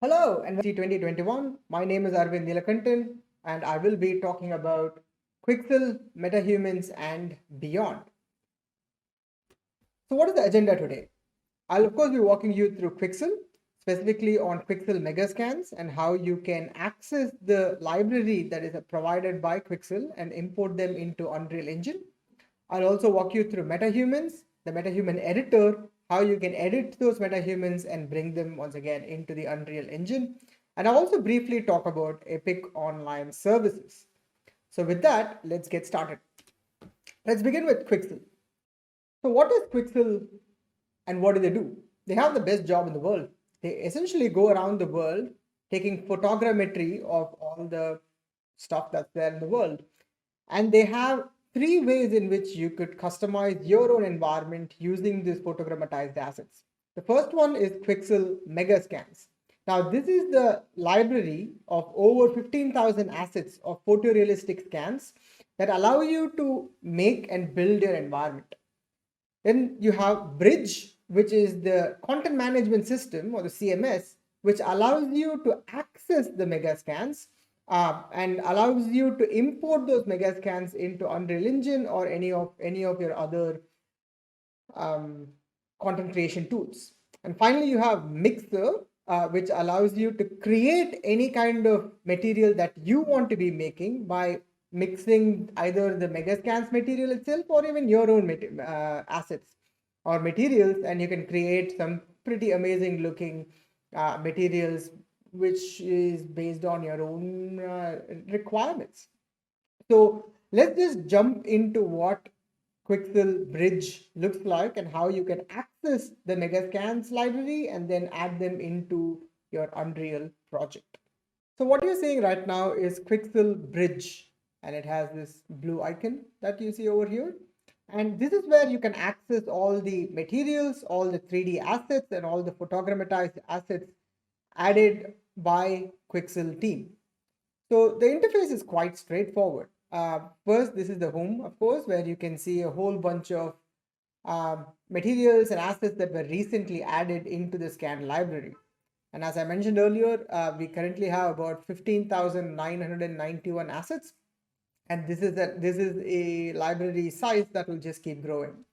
Hello and welcome to 2021. My name is Arvind Nilakantan and I will be talking about Quixel, MetaHumans and beyond. So what is the agenda today? I'll of course be walking you through Quixel, specifically on Quixel Megascans and how you can access the library that is provided by Quixel and import them into Unreal Engine. I'll also walk you through MetaHumans, the MetaHuman editor, how you can edit those MetaHumans and bring them once again into the Unreal Engine. And I'll also briefly talk about Epic Online Services. So with that, let's get started. Let's begin with Quixel. So what is Quixel and what do they do? They have the best job in the world. They essentially go around the world taking photogrammetry of all the stuff that's there in the world. And they have three ways in which you could customize your own environment using these photogrammetized assets. The first one is Quixel Megascans. Now, this is the library of over 15,000 assets of photorealistic scans that allow you to make and build your environment. Then you have Bridge, which is the content management system or the CMS, which allows you to access the megascans and allows you to import those megascans into Unreal Engine or any of your other um, content creation tools. And finally, you have Mixer, which allows you to create any kind of material that you want to be making by mixing either the Megascans material itself or even your own assets or materials, and you can create some pretty amazing looking materials which is based on your own requirements. So let's just jump into what Quixel Bridge looks like and how you can access the Megascans library and then add them into your Unreal project. So what you're seeing right now is Quixel Bridge, and it has this blue icon that you see over here. And this is where you can access all the materials, all the 3D assets, and all the photogrammetized assets added by Quixel team. So the interface is quite straightforward. First, this is the home, of course, where you can see a whole bunch of materials and assets that were recently added into the scan library. And as I mentioned earlier, we currently have about 15,991 assets. And this is a library size that will just keep growing.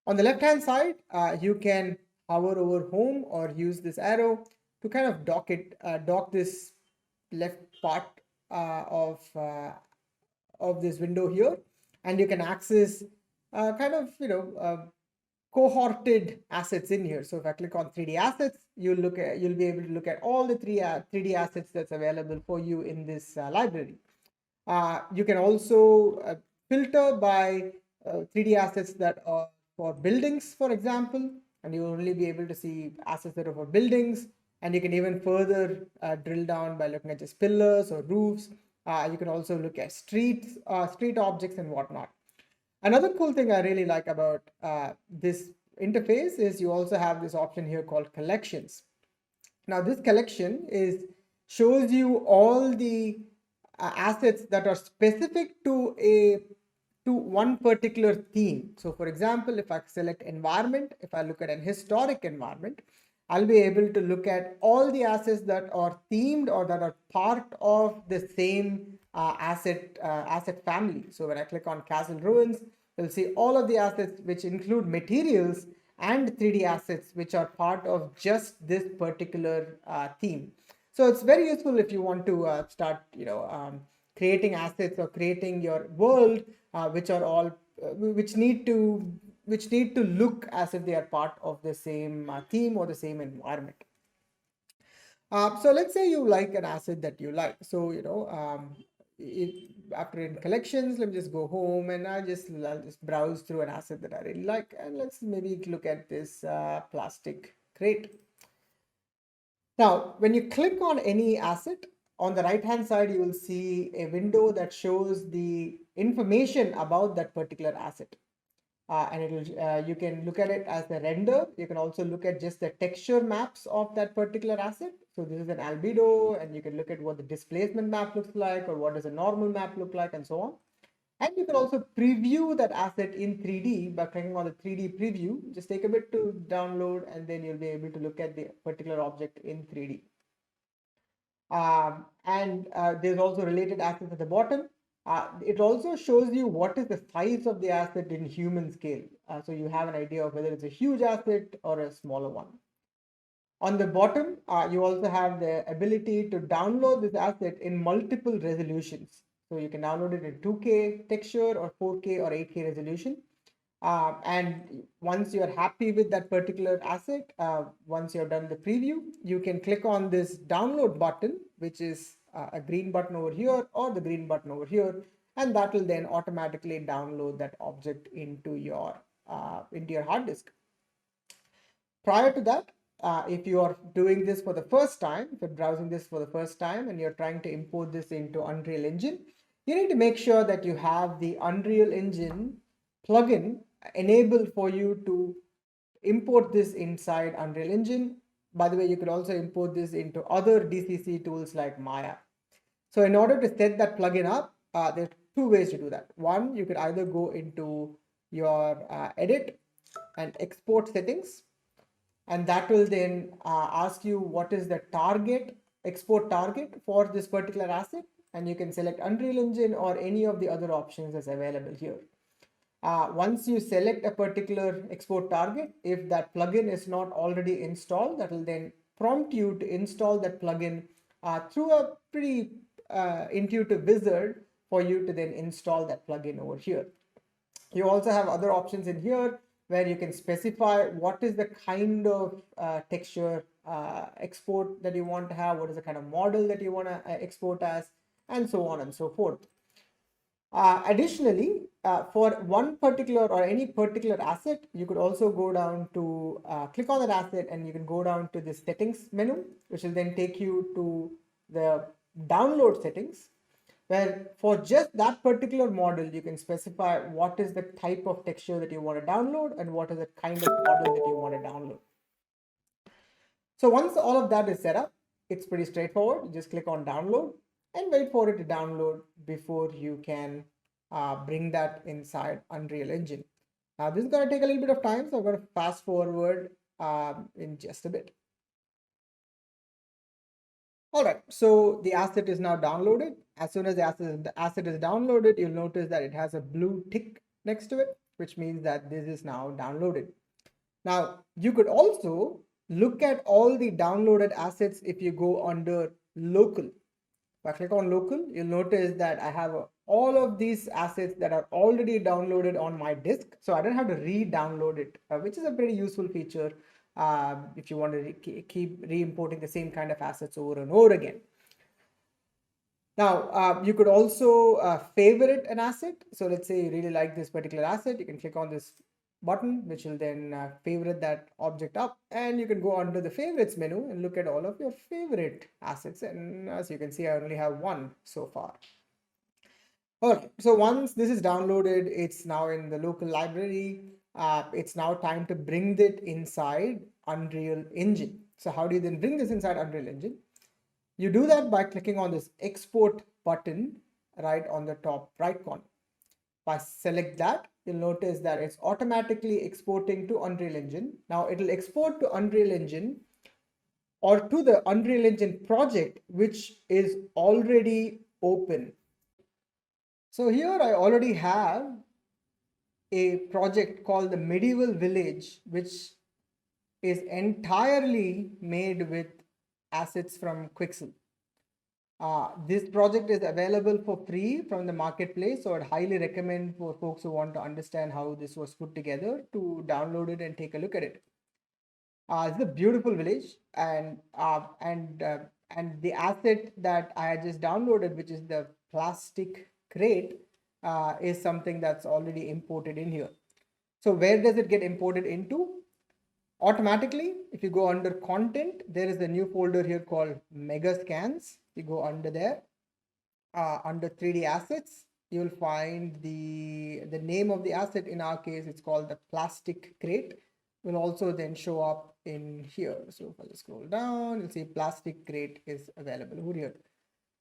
On the left-hand side, you can hover over home or use this arrow to kind of dock this left part of this window here, and you can access kind of cohorted assets in here. So if I click on 3D assets, you'll be able to look at all the 3D assets that's available for you in this library. You can also filter by 3D assets that are for buildings, for example, and you'll only be able to see assets that are for buildings. And you can even further drill down by looking at just pillars or roofs. You can also look at street objects and whatnot. Another cool thing I really like about this interface is you also have this option here called collections. Now this collection shows you all the assets that are specific to one particular theme. So for example, if I select environment, if I look at an historic environment, I'll be able to look at all the assets that are themed or that are part of the same asset family. So when I click on castle ruins, you'll see all of the assets which include materials and 3D assets which are part of just this particular theme. So it's very useful if you want to start, creating assets or creating your world, which are all which need to look as if they are part of the same theme or the same environment. So let's say you like an asset that you like. So after in collections, let me just go home and I'll just browse through an asset that I really like, and let's maybe look at this plastic crate. Now, when you click on any asset, on the right hand side, you will see a window that shows the information about that particular asset. And you can look at it as the render. You can also look at just the texture maps of that particular asset. So this is an albedo, and you can look at what the displacement map looks like, or what does a normal map look like, and so on. And you can also preview that asset in 3D by clicking on the 3D preview. Just take a bit to download, and then you'll be able to look at the particular object in 3D. There's also related assets at the bottom. It also shows you what is the size of the asset in human scale. So you have an idea of whether it's a huge asset or a smaller one. On the bottom, you also have the ability to download this asset in multiple resolutions. So you can download it in 2K texture or 4K or 8K resolution. And once you're happy with that particular asset, once you've done the preview, you can click on this download button, which is a green button over here or the green button over here, and that will then automatically download that object into your hard disk. Prior to that, if you are doing this for the first time, if you're browsing this for the first time and you're trying to import this into Unreal Engine, you need to make sure that you have the Unreal Engine plugin enabled for you to import this inside Unreal Engine. By the way, you could also import this into other DCC tools like Maya. So in order to set that plugin up, there's two ways to do that. One, you could either go into your edit and export settings, and that will then ask you what is the export target for this particular asset, and you can select Unreal Engine or any of the other options that's available here. Once you select a particular export target, if that plugin is not already installed, that will then prompt you to install that plugin through a pretty intuitive wizard for you to then install that plugin over here. You also have other options in here where you can specify what is the kind of texture export that you want to have, what is the kind of model that you want to export as, and so on and so forth. Additionally, for one particular or any particular asset, you could also go down to click on that asset, and you can go down to the settings menu, which will then take you to the download settings, where for just that particular model, you can specify what is the type of texture that you want to download and what is the kind of model that you want to download. So once all of that is set up, it's pretty straightforward. You just click on download and wait for it to download before you can bring that inside Unreal Engine. This is going to take a little bit of time, so I'm going to fast forward in just a bit. All right, so the asset is now downloaded. As soon as the asset is downloaded, you'll notice that it has a blue tick next to it, which means that this is now downloaded. Now, you could also look at all the downloaded assets if you go under local. If I click on local, you'll notice that I have all of these assets that are already downloaded on my disk. So I don't have to re-download it, which is a pretty useful feature if you want to keep re-importing the same kind of assets over and over again. Now, you could also favorite an asset. So let's say you really like this particular asset. You can click on this button, which will then favorite that object up, and you can go under the favorites menu and look at all of your favorite assets. And as you can see, I only have one so far. Okay, so once this is downloaded, it's now in the local library. It's now time to bring it inside Unreal Engine. So how do you then bring this inside Unreal Engine? You do that by clicking on this export button right on the top right corner. If I select that, you'll notice that it's automatically exporting to Unreal Engine. Now it will export to Unreal Engine or to the Unreal Engine project, which is already open. So here I already have a project called the Medieval Village, which is entirely made with assets from Quixel. This project is available for free from the marketplace, so I'd highly recommend for folks who want to understand how this was put together to download it and take a look at it. It's a beautiful village, and the asset that I just downloaded, which is the plastic crate, is something that's already imported in here. So where does it get imported into? Automatically, if you go under content, there is a new folder here called Mega Scans. You go under there, under 3D assets, you will find the name of the asset. In our case, it's called the plastic crate. Will also then show up in here. So if I just scroll down, you'll see plastic crate is available over here.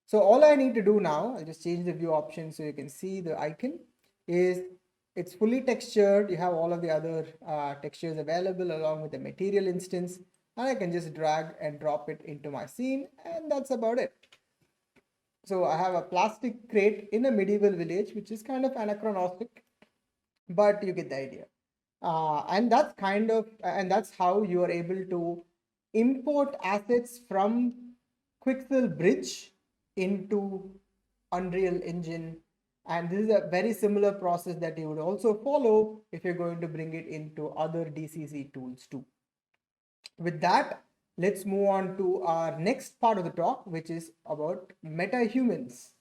So all I need to do now, I'll just change the view option so you can see the icon, is it's fully textured. You have all of the other textures available along with the material instance. and I can just drag and drop it into my scene, and that's about it. So I have a plastic crate in a medieval village, which is kind of anachronistic, but you get the idea. And that's how you are able to import assets from Quixel Bridge into Unreal Engine. And this is a very similar process that you would also follow if you're going to bring it into other DCC tools too. With that, let's move on to our next part of the talk, which is about MetaHumans.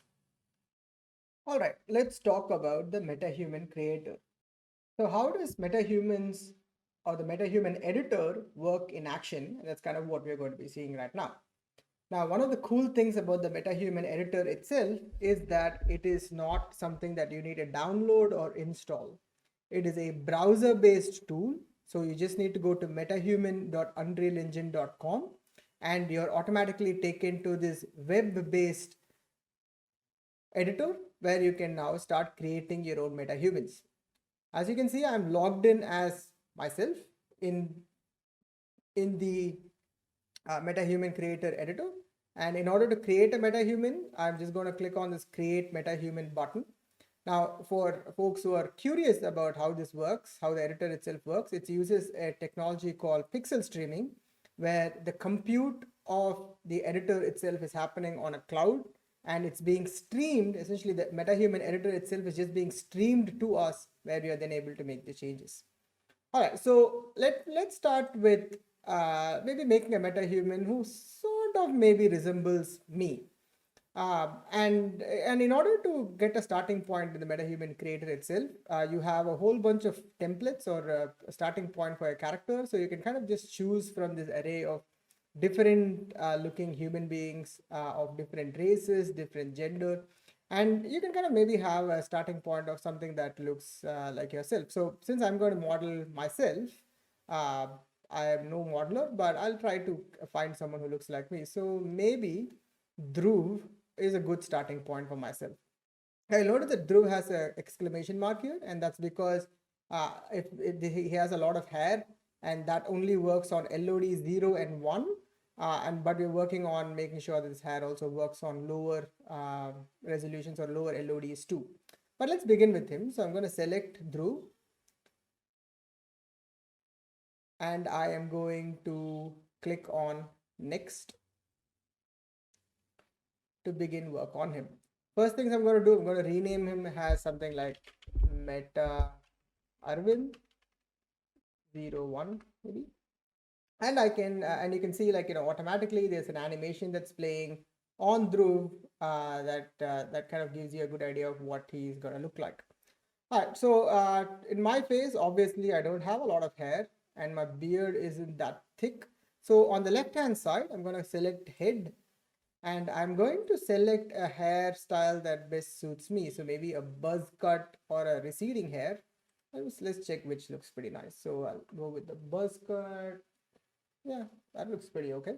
All right, let's talk about the MetaHuman creator. So how does MetaHumans or the MetaHuman editor work in action? And that's kind of what we're going to be seeing right now. Now, one of the cool things about the MetaHuman editor itself is that it is not something that you need to download or install. It is a browser-based tool. So you just need to go to metahuman.unrealengine.com and you're automatically taken to this web-based editor where you can now start creating your own MetaHumans. As you can see, I'm logged in as myself in the MetaHuman creator editor. And in order to create a MetaHuman, I'm just going to click on this create MetaHuman button. Now, for folks who are curious about how this works, how the editor itself works, it uses a technology called pixel streaming, where the compute of the editor itself is happening on a cloud and it's being streamed. Essentially, the MetaHuman editor itself is just being streamed to us, where we are then able to make the changes. All right, so let's start with maybe making a MetaHuman who sort of maybe resembles me. And in order to get a starting point in the MetaHuman creator itself, you have a whole bunch of templates or a starting point for a character. So you can kind of just choose from this array of different looking human beings of different races, different gender, and you can kind of maybe have a starting point of something that looks like yourself. So since I'm going to model myself, uh, I am no modeler, but I'll try to find someone who looks like me. So maybe Dhruv is a good starting point for myself. I noticed that Dhruv has an exclamation mark here, and that's because if he has a lot of hair, and that only works on LOD 0 and 1. But we're working on making sure that this hair also works on lower resolutions or lower LODs too. But let's begin with him. So I'm going to select Dhruv, and I am going to click on next to begin work on him. First things I'm going to do, I'm going to rename him as something like Meta Arvind 01 maybe. And I can, and you can see like, automatically there's an animation that's playing on Dhruv that kind of gives you a good idea of what he's going to look like. All right, so in my face, obviously I don't have a lot of hair and my beard isn't that thick. So on the left-hand side, I'm going to select head and I'm going to select a hairstyle that best suits me. So maybe a buzz cut or a receding hair. Let's check which looks pretty nice. So I'll go with the buzz cut. Yeah, that looks pretty okay.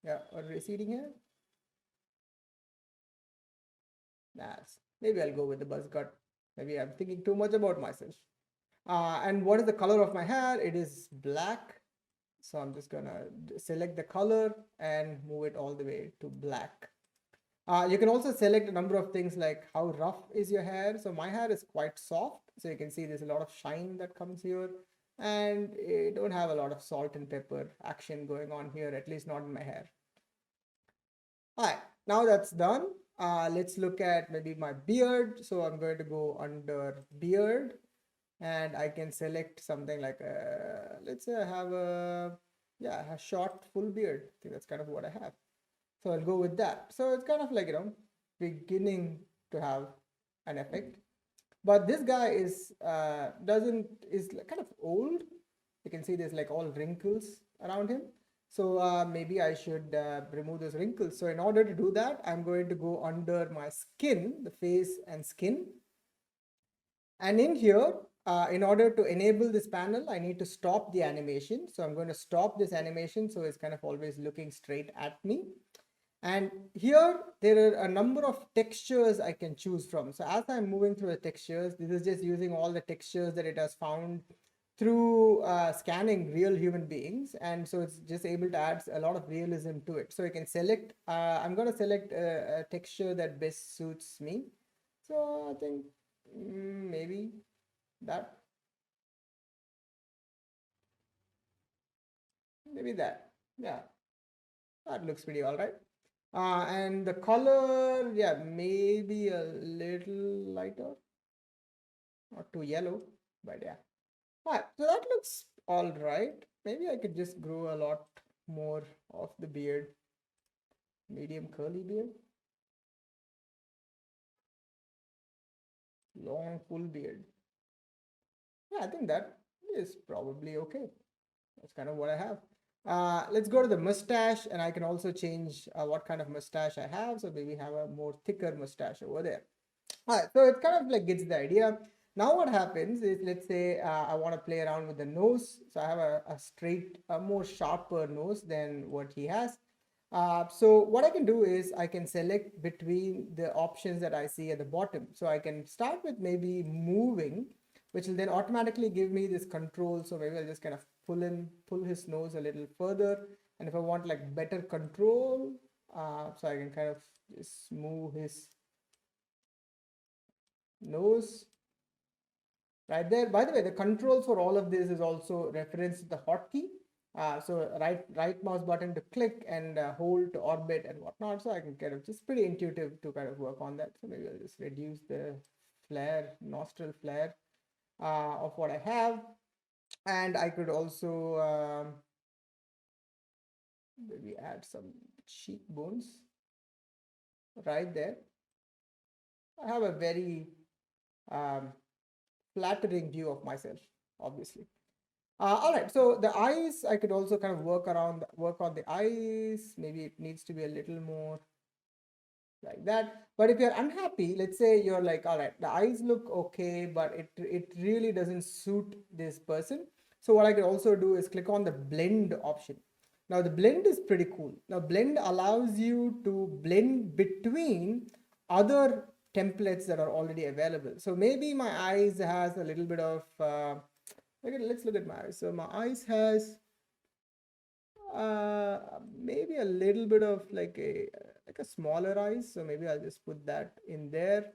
Yeah, or receding hair. Nice. Maybe I'll go with the buzz cut. Maybe I'm thinking too much about myself. And what is the color of my hair? It is black. So I'm just gonna select the color and move it all the way to black. You can also select a number of things like how rough is your hair. So my hair is quite soft. So you can see there's a lot of shine that comes here. And you don't have a lot of salt and pepper action going on here, at least not in my hair. All right, now that's done. Let's look at maybe my beard. So I'm going to go under beard and I can select something like, let's say I have a short full beard. I think that's kind of what I have. So I'll go with that. So it's kind of like, beginning to have an effect. But this guy is kind of old. You can see there's like all wrinkles around him. So maybe I should remove those wrinkles. So in order to do that, I'm going to go under my skin, the face and skin. And in here, in order to enable this panel, I need to stop the animation. So I'm going to stop this animation. So it's kind of always looking straight at me. And here, there are a number of textures I can choose from. So as I'm moving through the textures, this is just using all the textures that it has found through scanning real human beings, and so it's just able to add a lot of realism to it. So you can select, I'm going to select a texture that best suits me. So I think maybe that, maybe that, yeah, that looks pretty all right. And the color, yeah, maybe a little lighter, not too yellow, but yeah. Alright, so that looks all right. Maybe I could just grow a lot more of the beard, medium curly beard, long full beard. Yeah, I think that is probably okay. That's kind of what I have. Let's go to the mustache, and I can also change what kind of mustache I have. So maybe have a more thicker mustache over there. All right, so it kind of like gets the idea. Now what happens is, let's say I want to play around with the nose. So I have a straight, a more sharper nose than what he has. So what I can do is I can select between the options that I see at the bottom. So I can start with maybe moving, which will then automatically give me this control. So maybe I'll just kind of pull his nose a little further. And if I want like better control, so I can kind of just move his nose right there. By the way, the controls for all of this is also referenced to the hotkey. So right mouse button to click and hold to orbit and whatnot. So I can kind of just pretty intuitive to kind of work on that. So maybe I'll just reduce the flare, nostril flare of what I have. And I could also maybe add some cheekbones right there. I have a very flattering view of myself, obviously. All right, so the eyes, I could also kind of work on the eyes. Maybe it needs to be a little more like that. But if you're unhappy, let's say you're like, all right, the eyes look okay, but it really doesn't suit this person. So what I could also do is click on the blend option. Now the blend is pretty cool. Now blend allows you to blend between other templates that are already available. So maybe my eyes has a little bit of okay, let's look at my eyes. So my eyes has uh, maybe a little bit of like a smaller eyes. So maybe I'll just put that in there.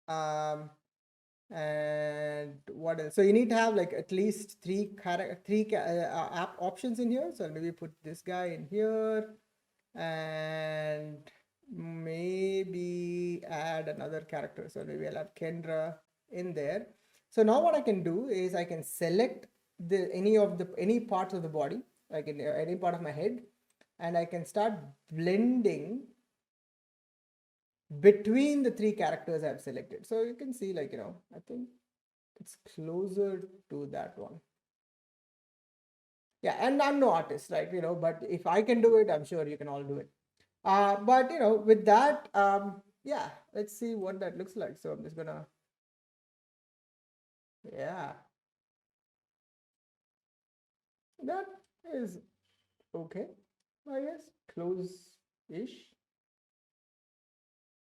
Um, and what else? So you need to have like at least three app options in here. So I'll maybe put this guy in here, and maybe add another character. So maybe I'll add Kendra in there. So now what I can do is I can select any parts of the body, like in any part of my head, and I can start blending between the three characters I've selected. So you can see, like, I think it's closer to that one. Yeah, and I'm no artist, right? But if I can do it, I'm sure you can all do it. But with that, yeah, let's see what that looks like. So I'm just gonna, yeah, that is okay, I guess, close-ish.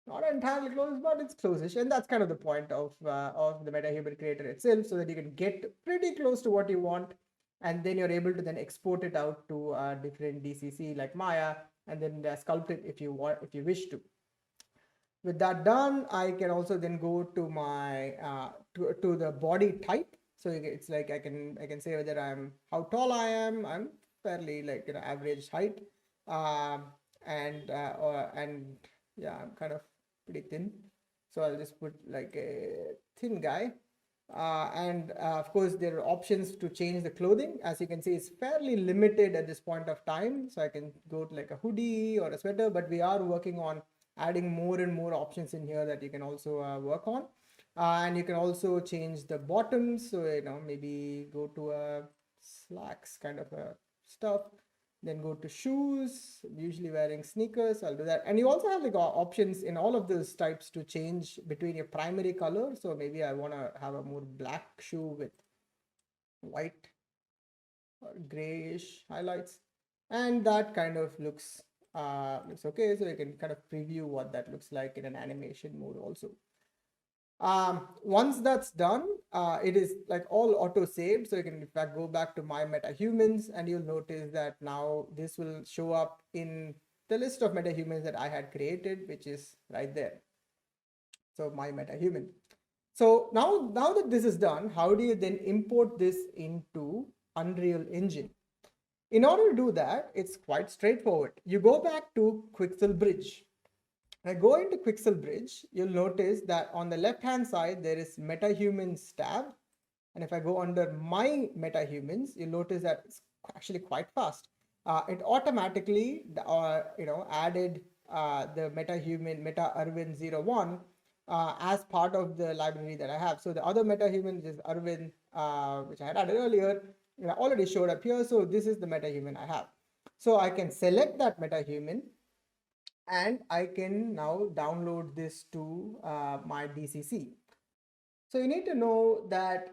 Not entirely close, but it's close-ish, and that's kind of the point of the MetaHuman creator itself, so that you can get pretty close to what you want, and then you're able to then export it out to different DCC like Maya, and then sculpt it if you want, if you wish to. With that done, I can also then go to my to the body type. So it's like I can say whether I'm how tall I am. I'm fairly like average height, um, and yeah, I'm kind of pretty thin. So I'll just put like a thin guy. And of course, there are options to change the clothing. As you can see, it's fairly limited at this point of time. So I can go to like a hoodie or a sweater, but we are working on adding more and more options in here that you can also work on. And you can also change the bottoms. So, maybe go to a slacks kind of a stuff. Then go to shoes. I'm usually wearing sneakers. I'll do that. And you also have like options in all of those types to change between your primary color. So maybe I want to have a more black shoe with white or grayish highlights. And that kind of looks okay. So you can kind of preview what that looks like in an animation mode also. Once that's done, it is like all auto saved. So you can in fact go back to my MetaHumans and you'll notice that now this will show up in the list of MetaHumans that I had created, which is right there. So my MetaHuman. So now that this is done, how do you then import this into Unreal Engine? In order to do that, it's quite straightforward. You go back to Quixel Bridge. When I go into Quixel Bridge, you'll notice that on the left-hand side, there is MetaHumans tab. And if I go under My MetaHumans, you'll notice that it's actually quite fast. It automatically, added the MetaHuman MetaArvin01 as part of the library that I have. So the other MetaHuman is Arvin, which I had added earlier, already showed up here. So this is the MetaHuman I have. So I can select that MetaHuman and I can now download this to my DCC. So you need to know that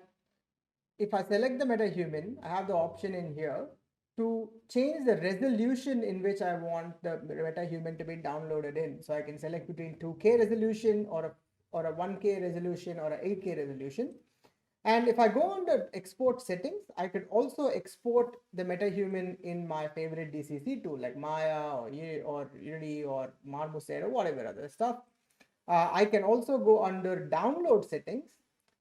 if I select the MetaHuman, I have the option in here to change the resolution in which I want the MetaHuman to be downloaded in. So I can select between 2K resolution or a 1K resolution or a 8K resolution. And if I go under export settings, I could also export the MetaHuman in my favorite DCC tool like Maya or Unity or Marmoset or whatever other stuff. I can also go under download settings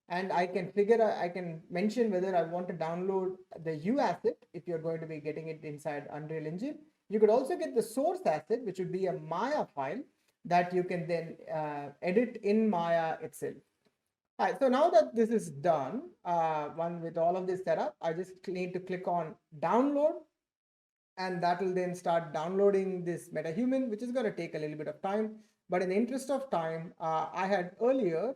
and I can mention whether I want to download the U asset if you're going to be getting it inside Unreal Engine. You could also get the source asset, which would be a Maya file that you can then edit in Maya itself. All right, so now that this is done, with all of this set up, I just need to click on download and that will then start downloading this MetaHuman, which is going to take a little bit of time. But in the interest of time, I had earlier,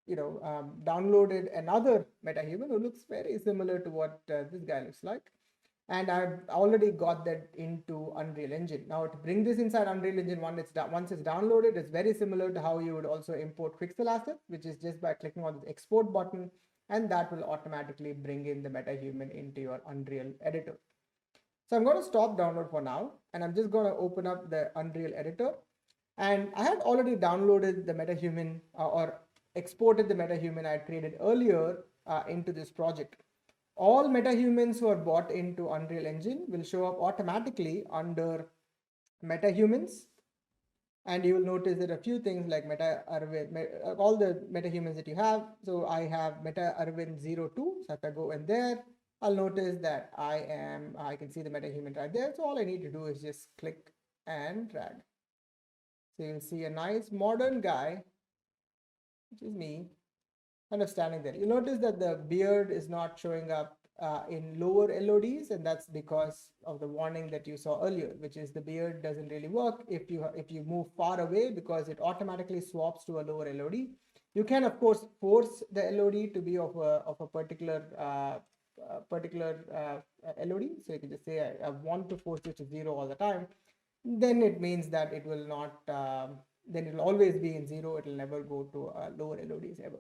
downloaded another MetaHuman who looks very similar to what this guy looks like. And I've already got that into Unreal Engine. Now to bring this inside Unreal Engine, once it's downloaded, it's very similar to how you would also import Quixel assets, which is just by clicking on the export button, and that will automatically bring in the MetaHuman into your Unreal editor. So I'm going to stop download for now, and I'm just going to open up the Unreal editor. And I had already downloaded the MetaHuman or exported the MetaHuman I had created earlier into this project. All MetaHumans who are bought into Unreal Engine will show up automatically under MetaHumans. And you will notice that a few things like all the MetaHumans that you have. So I have MetaArvin02. So if I go in there, I'll notice that I can see the MetaHuman right there. So all I need to do is just click and drag. So you'll see a nice modern guy, which is me, kind of standing there. You'll notice that the beard is not showing up in lower LODs, and that's because of the warning that you saw earlier, which is the beard doesn't really work if you move far away because it automatically swaps to a lower LOD. You can of course force the LOD to be of a particular LOD. So you can just say I want to force it to 0 all the time. Then it means that it will not. Then it will always be in 0. It will never go to lower LODs ever.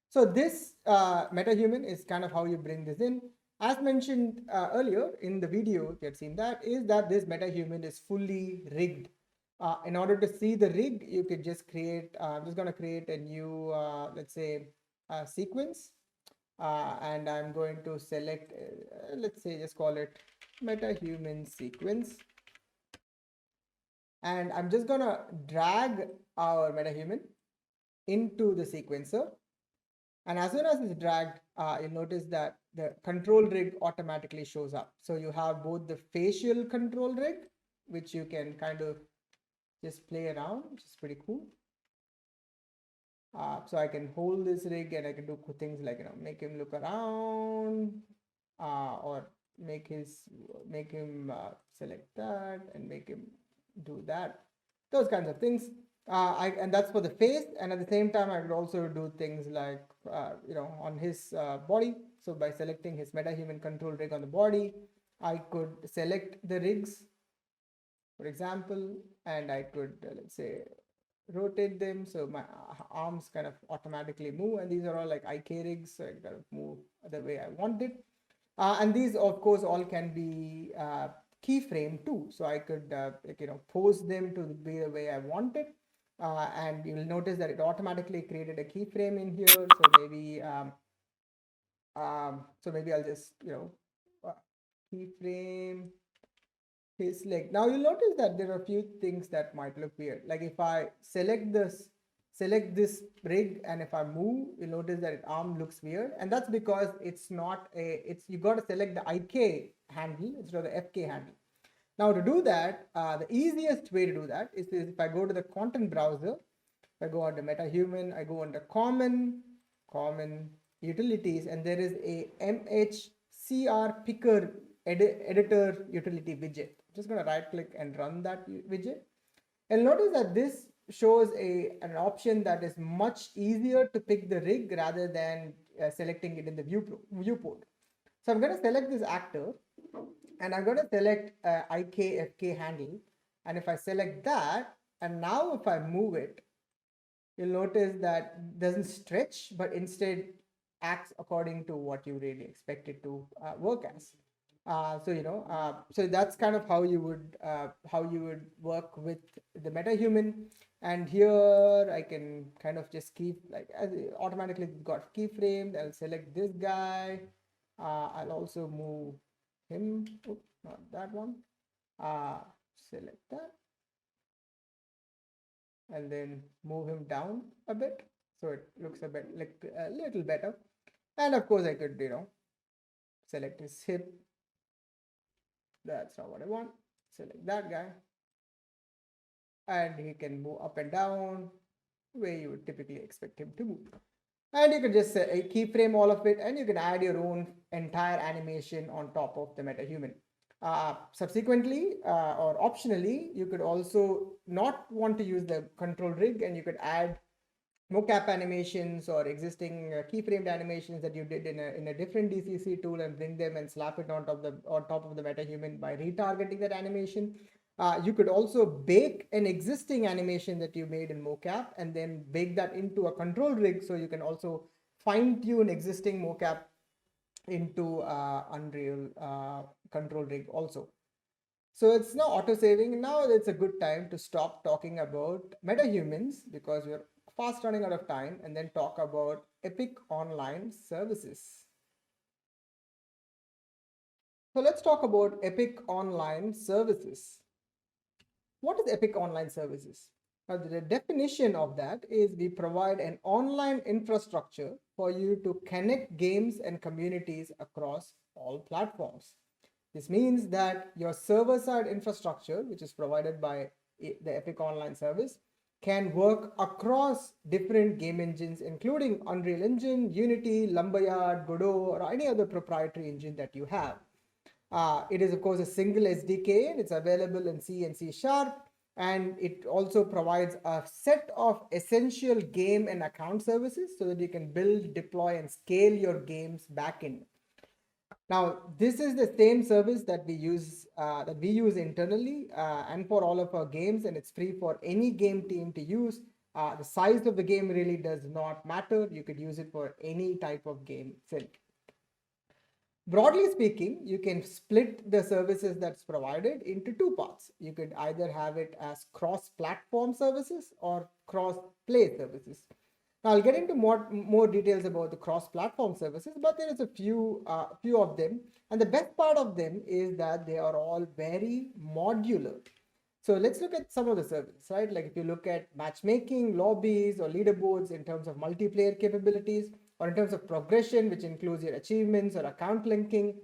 So this MetaHuman is kind of how you bring this in. As mentioned earlier in the video, if you had seen that, is that this MetaHuman is fully rigged. In order to see the rig, you could just create, I'm just going to create a new, let's say, sequence. And I'm going to select, let's say, just call it MetaHuman sequence. And I'm just going to drag our MetaHuman into the sequencer. And as soon as it's dragged, you'll notice that the control rig automatically shows up. So you have both the facial control rig, which you can kind of just play around, which is pretty cool. So I can hold this rig and I can do things like, make him look around or make him select that and make him do that. Those kinds of things. And that's for the face, and at the same time I could also do things like on his body. So by selecting his MetaHuman control rig on the body, I could select the rigs, for example, and I could let's say rotate them so my arms kind of automatically move, and these are all like IK rigs, so I kind of move the way I want it. And these of course all can be keyframe too, so I could pose them to be the way I want it. and you'll notice that it automatically created a keyframe in here. So maybe I'll just, keyframe his leg. Now you'll notice that there are a few things that might look weird. Like if I select this rig, and if I move, you'll notice that its arm looks weird, and that's because it's not you got to select the IK handle instead of the FK handle. Now to do that, the easiest way to do that is if I go to the content browser, if I go under MetaHuman, I go under common utilities, and there is a MHCR picker editor utility widget. I'm just going to right click and run that widget. And notice that this shows an option that is much easier to pick the rig rather than selecting it in the viewport. So I'm going to select this actor, and I'm going to select IKFK handle. And if I select that, and now if I move it, you'll notice that it doesn't stretch, but instead acts according to what you really expect it to work as. So that's kind of how you would work with the MetaHuman. And here I can kind of just keep, like, as it automatically got keyframed. I'll select this guy. I'll also move him. Oops, not that one. Select that, and then move him down a bit so it looks a little better. And of course I could, select his hip. That's not what I want. Select that guy, and he can move up and down where you would typically expect him to move. And you can just keyframe all of it, and you can add your own entire animation on top of the MetaHuman. Subsequently, or optionally, you could also not want to use the control rig, and you could add mocap animations or existing keyframed animations that you did in a different DCC tool, and bring them and slap it on top of the MetaHuman by retargeting that animation. You could also bake an existing animation that you made in mocap and then bake that into a control rig, so you can also fine tune existing mocap into Unreal control rig also. So it's now auto saving. Now it's a good time to stop talking about MetaHumans because we're fast running out of time, and then talk about Epic Online Services. So let's talk about Epic Online Services. What is Epic Online Services? Now, the definition of that is we provide an online infrastructure for you to connect games and communities across all platforms. This means that your server-side infrastructure, which is provided by the Epic Online Service, can work across different game engines, including Unreal Engine, Unity, Lumberyard, Godot, or any other proprietary engine that you have. It is, of course, a single SDK, and it's available in C and C#, and it also provides a set of essential game and account services so that you can build, deploy, and scale your games backend. Now, this is the same service that we use internally and for all of our games, and it's free for any game team to use. The size of the game really does not matter. You could use it for any type of game itself. Broadly speaking, you can split the services that's provided into two parts. You could either have it as cross-platform services or cross-play services. Now, I'll get into more details about the cross-platform services, but there is a few of them. And the best part of them is that they are all very modular. So let's look at some of the services, right? Like if you look at matchmaking, lobbies, or leaderboards in terms of multiplayer capabilities, or in terms of progression, which includes your achievements or account linking,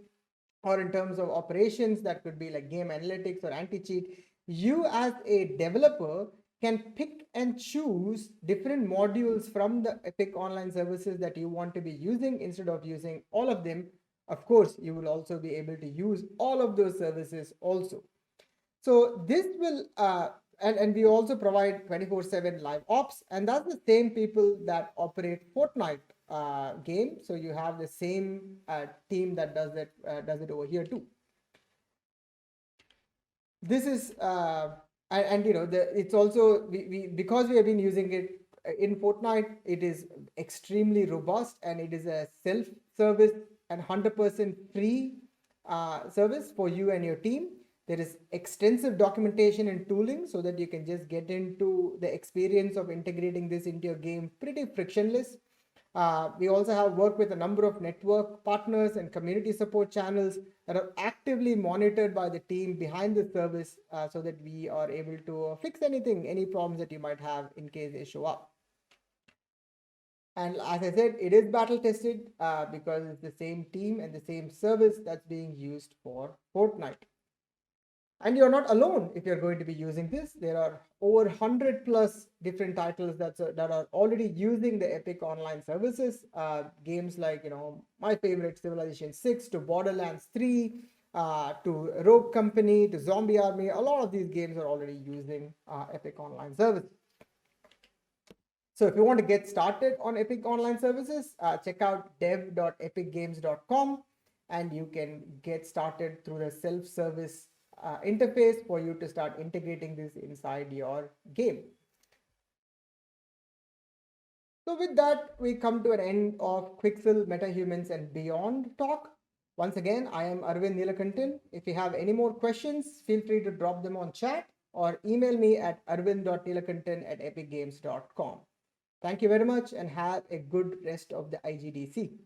or in terms of operations, that could be like game analytics or anti-cheat, you as a developer can pick and choose different modules from the Epic Online Services that you want to be using instead of using all of them. Of course, you will also be able to use all of those services also. So this will, and we also provide 24/7 live ops, and that's the same people that operate Fortnite game. So you have the same team that does it over here too. This is it's also because we have been using it in Fortnite. It is extremely robust, and it is a self-service and 100% free service for you and your team. There is extensive documentation and tooling so that you can just get into the experience of integrating this into your game pretty frictionless. We also have worked with a number of network partners and community support channels that are actively monitored by the team behind the service, so that we are able to fix anything, any problems that you might have in case they show up. And as I said, it is battle tested because it's the same team and the same service that's being used for Fortnite. And you're not alone if you're going to be using this. There are over 100 plus different titles that are already using the Epic Online services. Games like, my favorite Civilization 6 to Borderlands 3 to Rogue Company to Zombie Army. A lot of these games are already using Epic Online services. So if you want to get started on Epic Online services, check out dev.epicgames.com and you can get started through the self-service interface for you to start integrating this inside your game. So with that, we come to an end of Quixel, MetaHumans and Beyond talk. Once again, I am Arvind Neelakantan. If you have any more questions, feel free to drop them on chat or email me at arvind.neelakantan@epicgames.com. Thank you very much and have a good rest of the IGDC.